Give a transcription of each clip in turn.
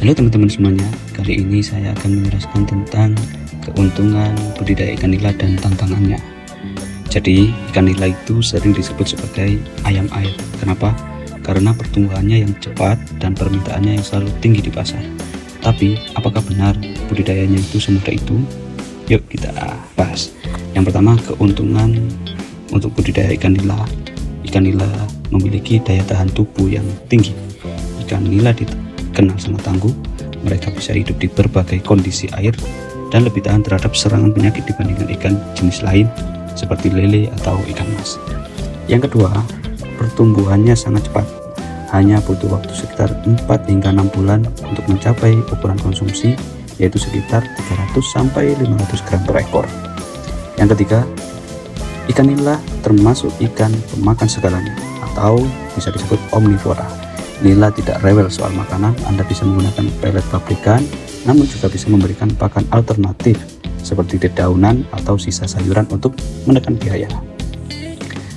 Halo teman-teman semuanya, kali ini saya akan menjelaskan tentang keuntungan budidaya ikan nila dan tantangannya. Jadi, ikan nila itu sering disebut sebagai ayam air. Kenapa? Karena pertumbuhannya yang cepat dan permintaannya yang selalu tinggi di pasar. Tapi, apakah benar budidayanya itu semudah itu? Yuk kita bahas. Yang pertama, keuntungan untuk budidaya ikan nila. Ikan nila memiliki daya tahan tubuh yang tinggi. Ikan nila dikenal sangat tangguh, mereka bisa hidup di berbagai kondisi air dan lebih tahan terhadap serangan penyakit dibandingkan ikan jenis lain seperti lele atau ikan mas. Yang kedua, pertumbuhannya sangat cepat, hanya butuh waktu sekitar 4 hingga 6 bulan untuk mencapai ukuran konsumsi, yaitu sekitar 300-500 gram per ekor. Yang ketiga, ikan nila termasuk ikan pemakan segalanya atau bisa disebut omnivora. Nila tidak rewel soal makanan. Anda bisa menggunakan pelet pabrikan, namun juga bisa memberikan pakan alternatif seperti dedaunan atau sisa sayuran untuk menekan biaya.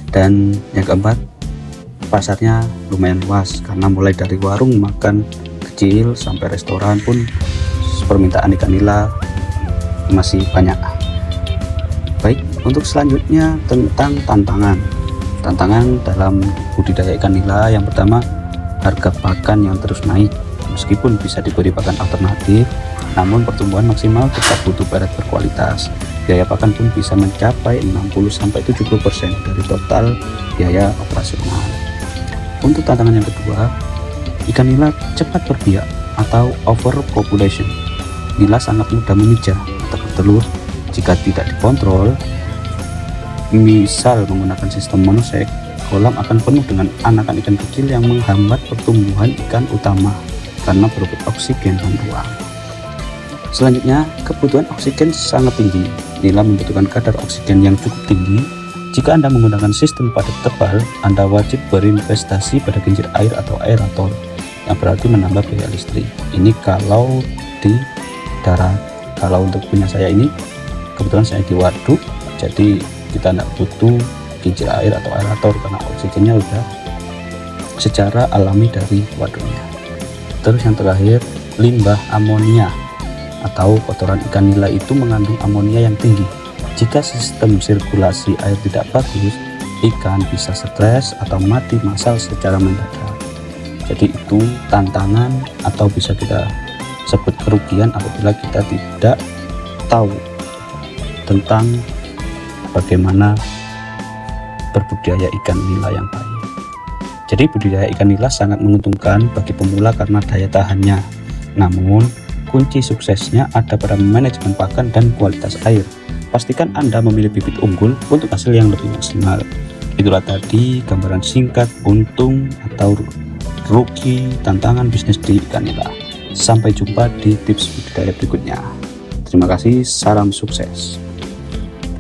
Dan yang keempat, pasarnya lumayan luas karena mulai dari warung makan kecil sampai restoran pun permintaan ikan nila masih banyak. Baik, untuk selanjutnya tentang tantangan dalam budidaya ikan nila. Yang pertama, harga pakan yang terus naik. Meskipun bisa diberi pakan alternatif, namun pertumbuhan maksimal tetap butuh pelet berkualitas. Biaya pakan pun bisa mencapai 60-70% dari total biaya operasional. Untuk tantangan yang kedua, ikan nila cepat berbiak atau overpopulation. Nila sangat mudah memijah atau bertelur jika tidak dikontrol. Misal menggunakan sistem monosek, kolam akan penuh dengan anakan ikan kecil yang menghambat pertumbuhan ikan utama karena berebut oksigen dan ruang. Selanjutnya, kebutuhan oksigen sangat tinggi. Nila membutuhkan kadar oksigen yang cukup tinggi. Jika Anda menggunakan sistem padat tebal, Anda wajib berinvestasi pada kincir air atau aerator, yang berarti menambah biaya listrik. Ini kalau di darat. Kalau untuk punya saya ini, kebetulan saya di waduk, jadi kita tidak butuh kincir air atau aerator karena oksigennya udah secara alami dari waduknya. Terus yang terakhir, limbah amonia atau kotoran ikan nila itu mengandung amonia yang tinggi. Jika sistem sirkulasi air tidak bagus, ikan bisa stres atau mati massal secara mendadak. Jadi itu tantangan atau bisa kita sebut kerugian apabila kita tidak tahu tentang bagaimana berbudidaya ikan nila yang baik. Jadi budidaya ikan nila sangat menguntungkan bagi pemula karena daya tahannya. Namun kunci suksesnya ada pada manajemen pakan dan kualitas air. Pastikan Anda memilih bibit unggul untuk hasil yang lebih maksimal. Itulah tadi gambaran singkat untung atau rugi tantangan bisnis di ikan nila. Sampai jumpa di tips budidaya berikutnya. Terima kasih, salam sukses.